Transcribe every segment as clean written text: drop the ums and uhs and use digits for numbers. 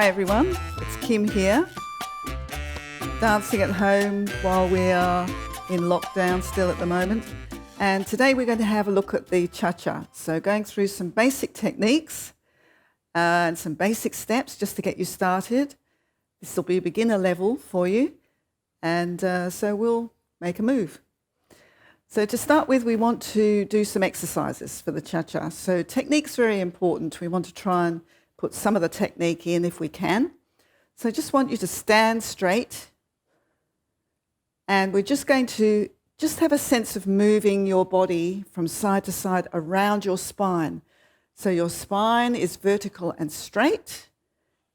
Hi everyone, it's Kim here, dancing at home while we are in lockdown still at the moment. And today we're going to have a look at the ChaCha. So going through some basic techniques and some basic steps just to get you started. This will be a beginner level for you. And so we'll make a move. So to start with, we want to do some exercises for the ChaCha. So technique's very important. We want to try and put some of the technique in if we can. So I just want you to stand straight. And we're just going to have a sense of moving your body from side to side around your spine. So your spine is vertical and straight,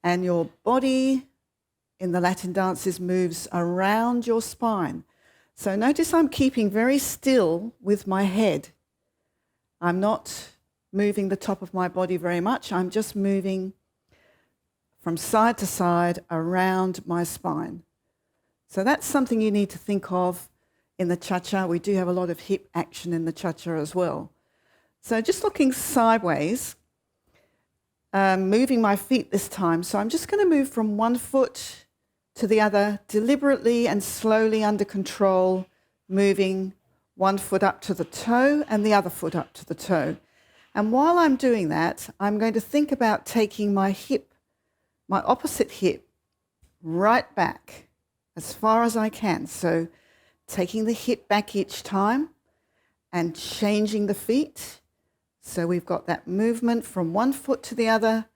and your body in the Latin dances moves around your spine. So notice I'm keeping very still with my head. I'm not moving the top of my body very much. I'm just moving from side to side around my spine. So that's something you need to think of in the ChaCha. We do have a lot of hip action in the ChaCha as well. So just looking sideways, moving my feet this time. So I'm just going to move from one foot to the other, deliberately and slowly under control, moving one foot up to the toe and the other foot up to the toe. And while I'm doing that, I'm going to think about taking my hip, my opposite hip, right back as far as I can. So taking the hip back each time and changing the feet. So we've got that movement from one foot to the other,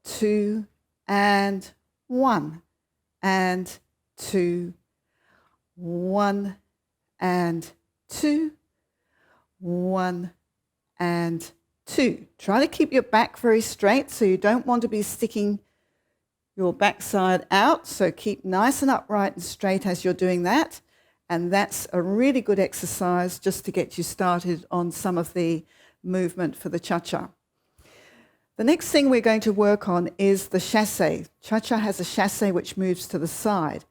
2 and 1. And 2, 1 and 2, 1 and 2. Try to keep your back very straight, so you don't want to be sticking your backside out. So keep nice and upright and straight as you're doing that. And that's a really good exercise just to get you started on some of the movement for the ChaCha. The next thing we're going to work on is the chassé. ChaCha has a chassé which moves to the side.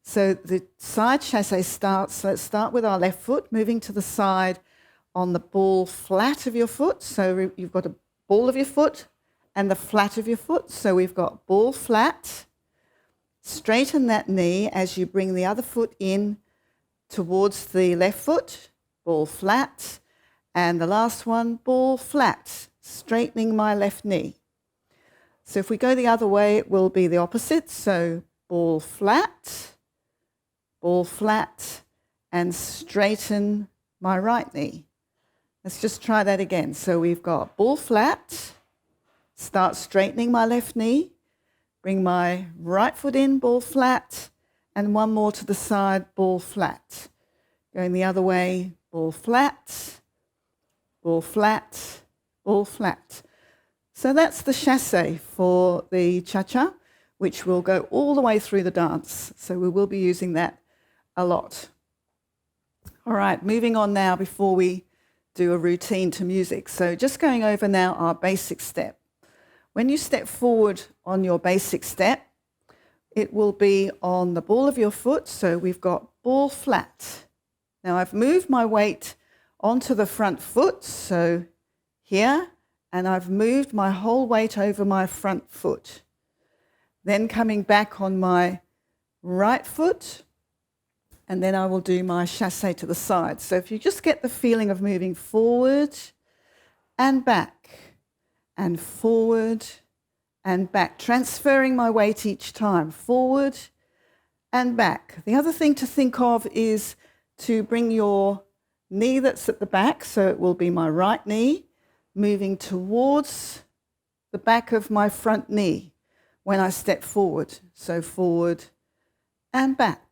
So the side chassé starts, so let's start with our left foot, moving to the side on the ball flat of your foot. So you've got a ball of your foot and the flat of your foot. So we've got ball flat, straighten that knee as you bring the other foot in towards the left foot, ball flat, and the last one, ball flat, straightening my left knee. So if we go the other way, it will be the opposite. So ball flat, and straighten my right knee. Let's just try that again. So we've got ball flat, start straightening my left knee, bring my right foot in, ball flat, and one more to the side, ball flat. Going the other way, ball flat, ball flat, all flat. So that's the chassé for the ChaCha, which will go all the way through the dance. So we will be using that a lot. All right, moving on now before we do a routine to music. So just going over now our basic step. When you step forward on your basic step, it will be on the ball of your foot. So we've got ball flat. Now I've moved my weight onto the front foot, so here, and I've moved my whole weight over my front foot. Then coming back on my right foot, and then I will do my chassé to the side. So if you just get the feeling of moving forward and back, and forward and back, transferring my weight each time, forward and back. The other thing to think of is to bring your knee that's at the back, so it will be my right knee, moving towards the back of my front knee when I step forward. So forward and back.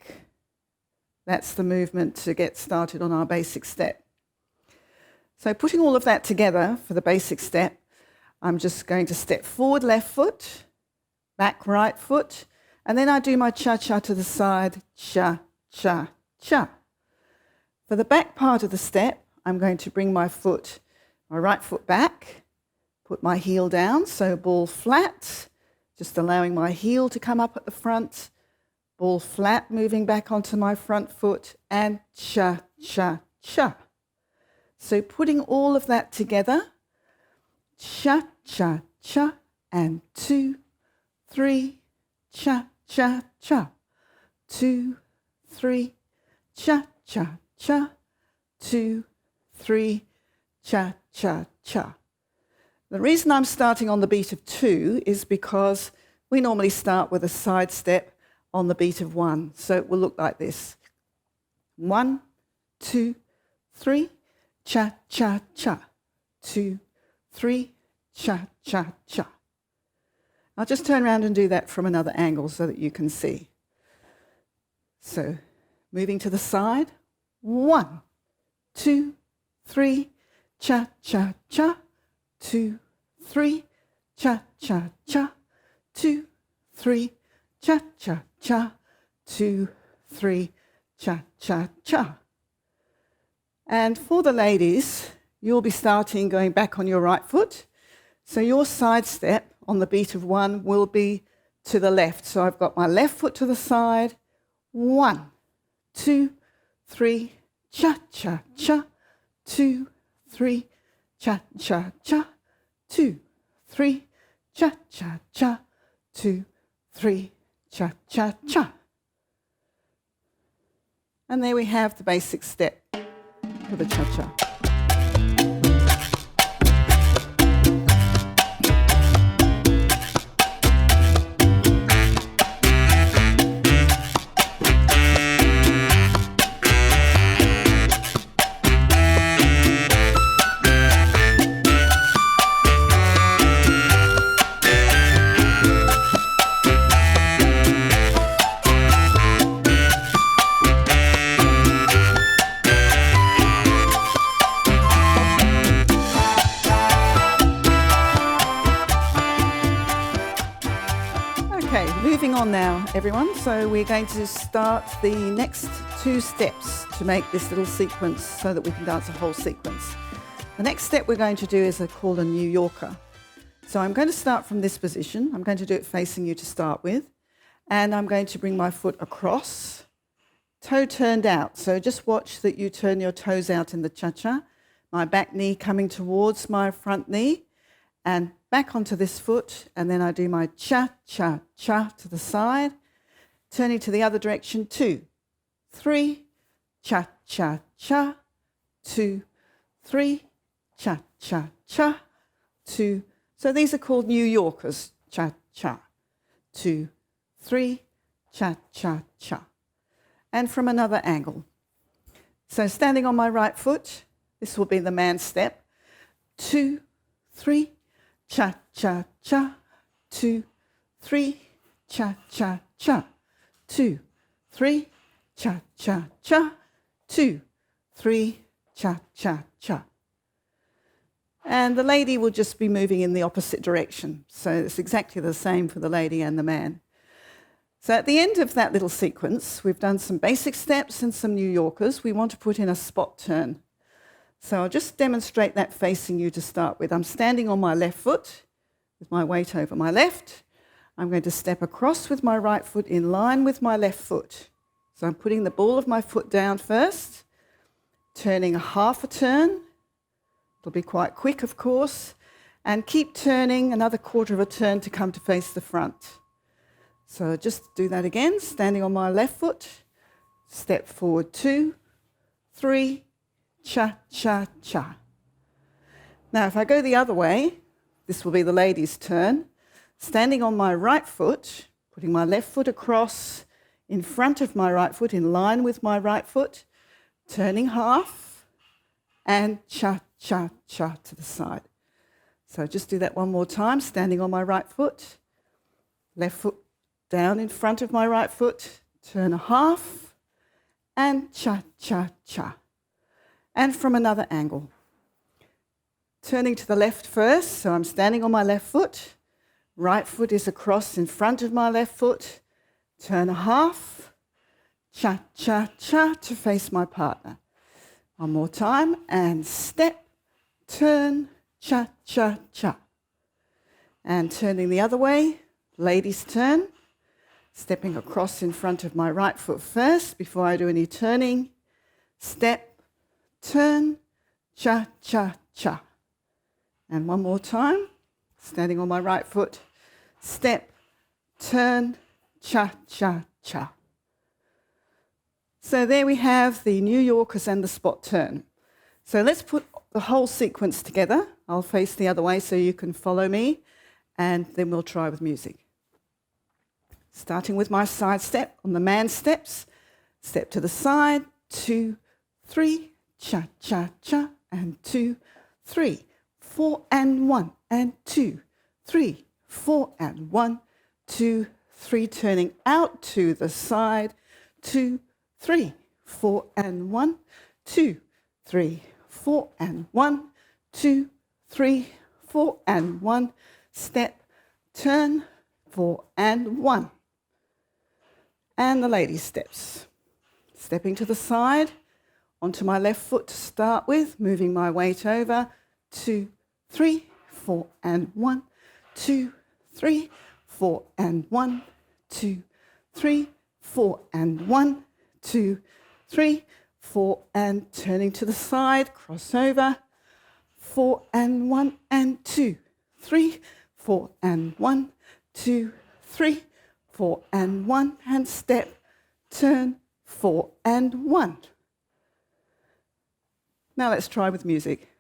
That's the movement to get started on our basic step. So putting all of that together for the basic step, I'm just going to step forward left foot, back right foot, and then I do my ChaCha to the side, cha, cha, cha. For the back part of the step, I'm going to bring my right foot back, put my heel down, so ball flat, just allowing my heel to come up at the front, ball flat, moving back onto my front foot, and cha, cha, cha. So putting all of that together, cha, cha, cha, and 2, 3, cha-cha-cha. 2, 3, cha-cha-cha. 2, 3, cha-cha-cha. The reason I'm starting on the beat of 2 is because we normally start with a side step on the beat of 1. So it will look like this. 1, 2, 3, cha-cha-cha. 2, 3, cha-cha-cha. I'll just turn around and do that from another angle so that you can see. So moving to the side. 1, 2, 3, cha-cha-cha. 2, 3, cha-cha-cha. 2, 3, cha-cha-cha. 2, 3, cha-cha-cha. And for the ladies, you'll be starting going back on your right foot. So your side step on the beat of 1 will be to the left. So I've got my left foot to the side. 1, 2, 3, cha-cha-cha. 2, 3, cha-cha-cha. 2, 3, cha-cha-cha. 2, 3, cha-cha-cha. And there we have the basic step for the cha-cha. Moving on now, everyone. So we're going to start the next 2 steps to make this little sequence so that we can dance a whole sequence. The next step we're going to do is called a New Yorker. So I'm going to start from this position. I'm going to do it facing you to start with. And I'm going to bring my foot across, toe turned out. So just watch that you turn your toes out in the cha-cha. My back knee coming towards my front knee. And back onto this foot, and then I do my cha-cha-cha to the side, turning to the other direction, 2, 3, cha-cha-cha, 2, 3, cha-cha-cha, 2. So these are called New Yorkers, cha-cha, 2, 3, cha-cha-cha. And from another angle. So standing on my right foot, this will be the man step, 2, 3, cha-cha-cha, 2, 3, cha-cha-cha, 2, 3, cha-cha-cha, 2, 3, cha-cha-cha. And the lady will just be moving in the opposite direction. So it's exactly the same for the lady and the man. So at the end of that little sequence, we've done some basic steps and some New Yorkers. We want to put in a spot turn. So I'll just demonstrate that facing you to start with. I'm standing on my left foot with my weight over my left. I'm going to step across with my right foot in line with my left foot. So I'm putting the ball of my foot down first, turning a half a turn. It'll be quite quick, of course, and keep turning another quarter of a turn to come to face the front. So just do that again, standing on my left foot, step forward 2, 3, cha-cha-cha. Now, if I go the other way, this will be the lady's turn. Standing on my right foot, putting my left foot across in front of my right foot, in line with my right foot, turning half, and cha-cha-cha to the side. So just do that one more time, standing on my right foot, left foot down in front of my right foot, turn a half, and cha-cha-cha. And from another angle. Turning to the left first, so I'm standing on my left foot, right foot is across in front of my left foot, turn a half, cha-cha-cha to face my partner. One more time, and step, turn, cha-cha-cha. And turning the other way, lady's turn, stepping across in front of my right foot first before I do any turning, step, turn, cha-cha-cha. And one more time, standing on my right foot, step, turn, cha-cha-cha. So there we have the New Yorkers and the spot turn. So let's put the whole sequence together. I'll face the other way so you can follow me, and then we'll try with music. Starting with my side step on the man steps. Step to the side, 2, 3, cha-cha-cha, and 2, 3, 4, and 1, and 2, 3, 4, and 1, 2, 3, turning out to the side, 2, 3, 4, and 1, 2, 3, 4, and 1, 2, 3, 4, and 1, step, turn, 4, and 1. And the lady steps. Stepping to the side, onto my left foot to start with, moving my weight over, 2, 3, 4, and 1, 2, 3, 4, and 1, 2, 3, 4, and 1, 2, 3, 4, and turning to the side, cross over, 4, and 1, and 2, 3, 4, and 1, 2, 3, 4, and 1, and step, turn, 4, and 1. Now let's try with music.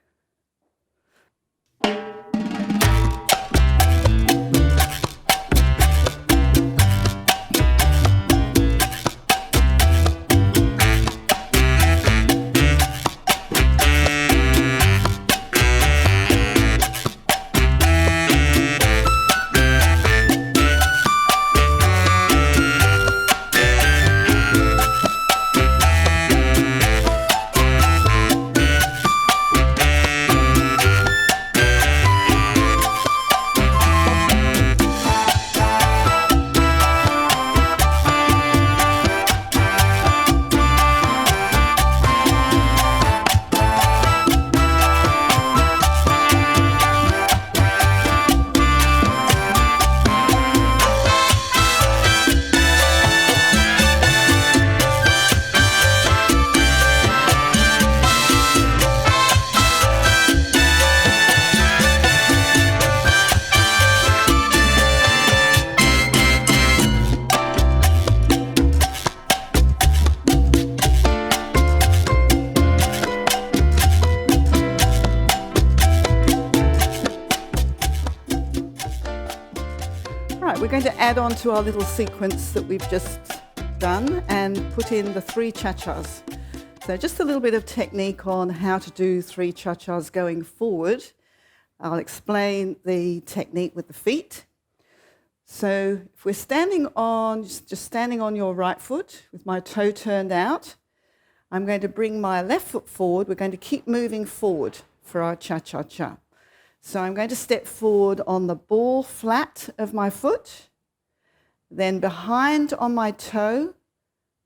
We're going to add on to our little sequence that we've just done and put in the 3 cha-chas. So just a little bit of technique on how to do 3 cha-chas going forward. I'll explain the technique with the feet. So if we're just standing on your right foot with my toe turned out, I'm going to bring my left foot forward. We're going to keep moving forward for our cha-cha-cha. So I'm going to step forward on the ball flat of my foot, then behind on my toe,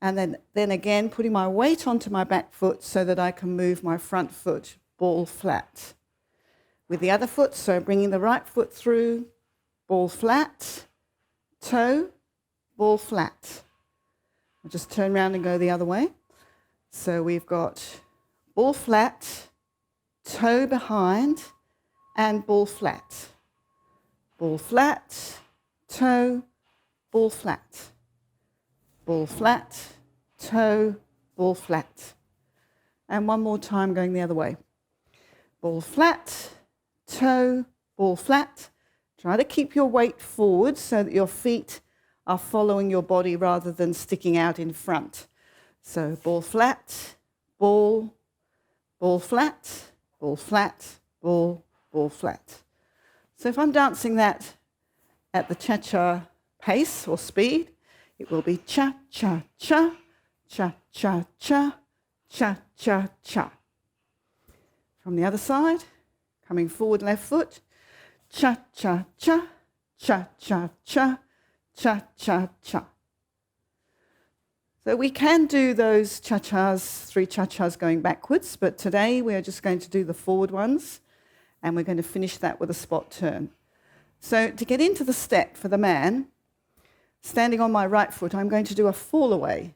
and then again putting my weight onto my back foot so that I can move my front foot ball flat. With the other foot, so bringing the right foot through, ball flat, toe, ball flat. I'll just turn around and go the other way. So we've got ball flat, toe behind, and ball flat, toe, ball flat, toe, ball flat. And one more time going the other way. Ball flat, toe, ball flat. Try to keep your weight forward so that your feet are following your body rather than sticking out in front. So ball flat, ball flat, ball flat, ball, ball flat. So if I'm dancing that at the cha-cha pace or speed, it will be cha-cha-cha, cha-cha-cha, cha-cha-cha. From the other side, coming forward left foot, cha-cha-cha, cha-cha-cha, cha-cha-cha. So we can do those cha-chas, 3 cha-chas going backwards, but today we are just going to do the forward ones, and we're going to finish that with a spot turn. So to get into the step for the man, standing on my right foot, I'm going to do a Fallaway,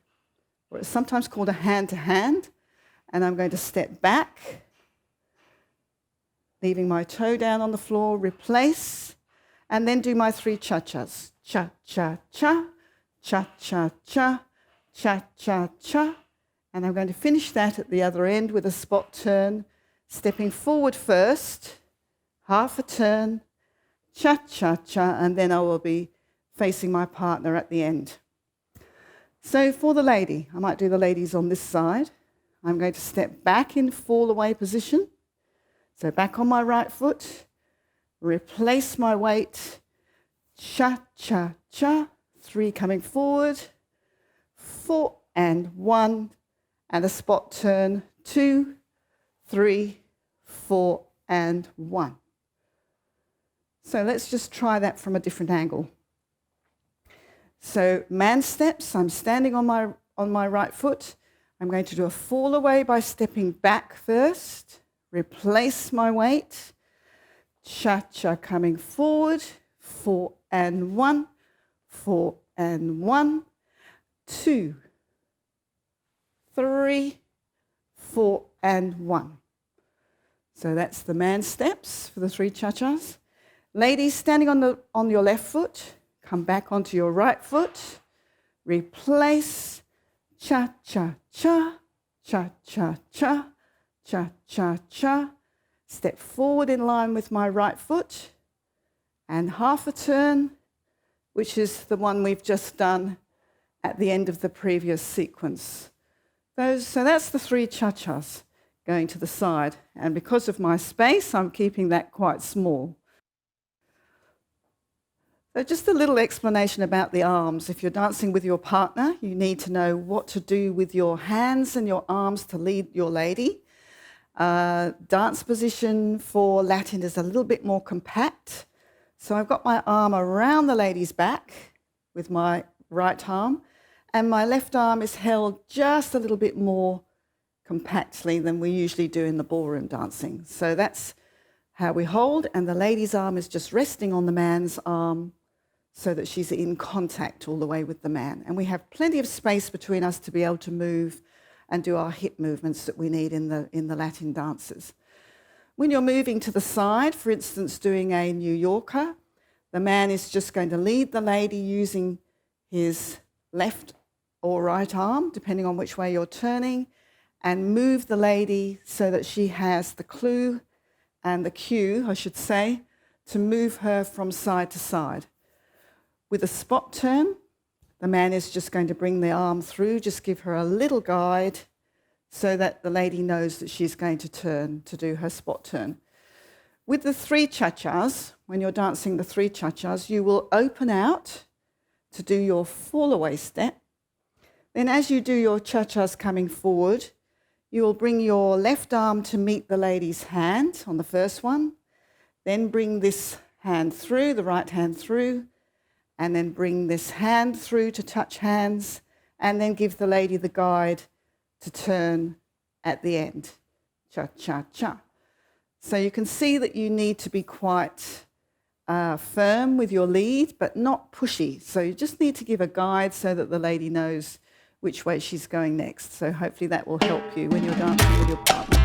or it's sometimes called a hand-to-hand, and I'm going to step back, leaving my toe down on the floor, replace, and then do my 3 cha-chas. cha-cha-cha, cha-cha-cha, cha-cha-cha. And I'm going to finish that at the other end with a spot turn, stepping forward first, half a turn, cha-cha-cha, and then I will be facing my partner at the end. So for the lady, I might do the ladies on this side. I'm going to step back in fall-away position. So back on my right foot, replace my weight, cha-cha-cha, 3 coming forward, 4 and 1, and a spot turn, 2, 3, 4 and 1. So let's just try that from a different angle. So man steps, I'm standing on my right foot. I'm going to do a fall away by stepping back first, replace my weight, cha-cha coming forward, 4 and 1, 4 and 1, 2, 3, 4 and 1. So that's the man steps for the 3 cha-chas. Ladies, standing on your left foot, come back onto your right foot, replace, cha-cha-cha, cha-cha-cha, cha-cha-cha. Step forward in line with my right foot, and half a turn, which is the one we've just done at the end of the previous sequence. So that's the 3 cha-chas going to the side. And because of my space, I'm keeping that quite small. So just a little explanation about the arms. If you're dancing with your partner, you need to know what to do with your hands and your arms to lead your lady. Dance position for Latin is a little bit more compact. So I've got my arm around the lady's back with my right arm, and my left arm is held just a little bit more compactly than we usually do in the ballroom dancing. So that's how we hold, and the lady's arm is just resting on the man's arm so that she's in contact all the way with the man. And we have plenty of space between us to be able to move and do our hip movements that we need in the Latin dances. When you're moving to the side, for instance, doing a New Yorker, the man is just going to lead the lady using his left or right arm, depending on which way you're turning, and move the lady so that she has the clue and the cue, I should say, to move her from side to side. With a spot turn, the man is just going to bring the arm through, just give her a little guide so that the lady knows that she's going to turn to do her spot turn. With the 3 cha-chas, when you're dancing the 3 cha-chas, you will open out to do your fall away step. Then as you do your cha-chas coming forward, you will bring your left arm to meet the lady's hand on the first one, then bring this hand through, the right hand through, and then bring this hand through to touch hands, and then give the lady the guide to turn at the end. Cha-cha-cha. So you can see that you need to be quite firm with your lead, but not pushy. So you just need to give a guide so that the lady knows which way she's going next. So hopefully that will help you when you're dancing with your partner.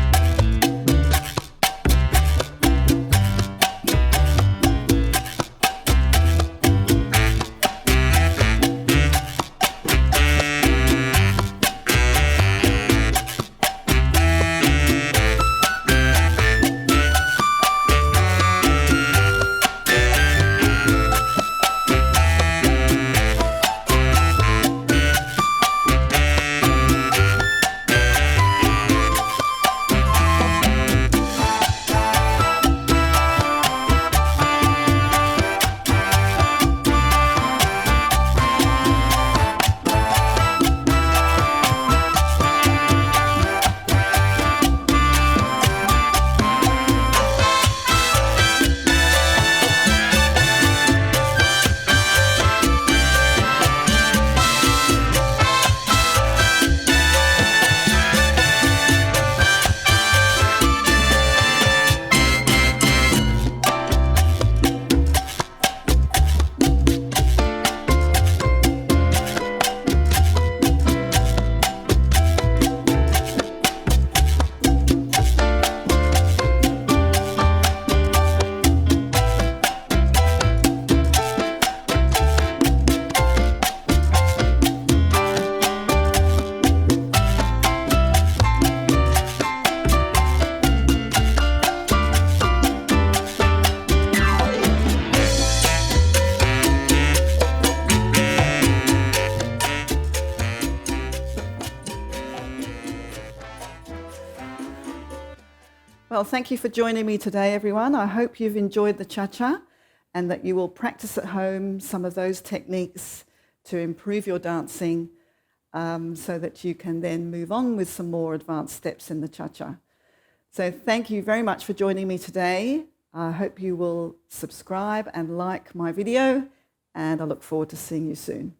Well, thank you for joining me today, everyone. I hope you've enjoyed the ChaCha and that you will practice at home some of those techniques to improve your dancing so that you can then move on with some more advanced steps in the ChaCha. So thank you very much for joining me today. I hope you will subscribe and like my video, and I look forward to seeing you soon.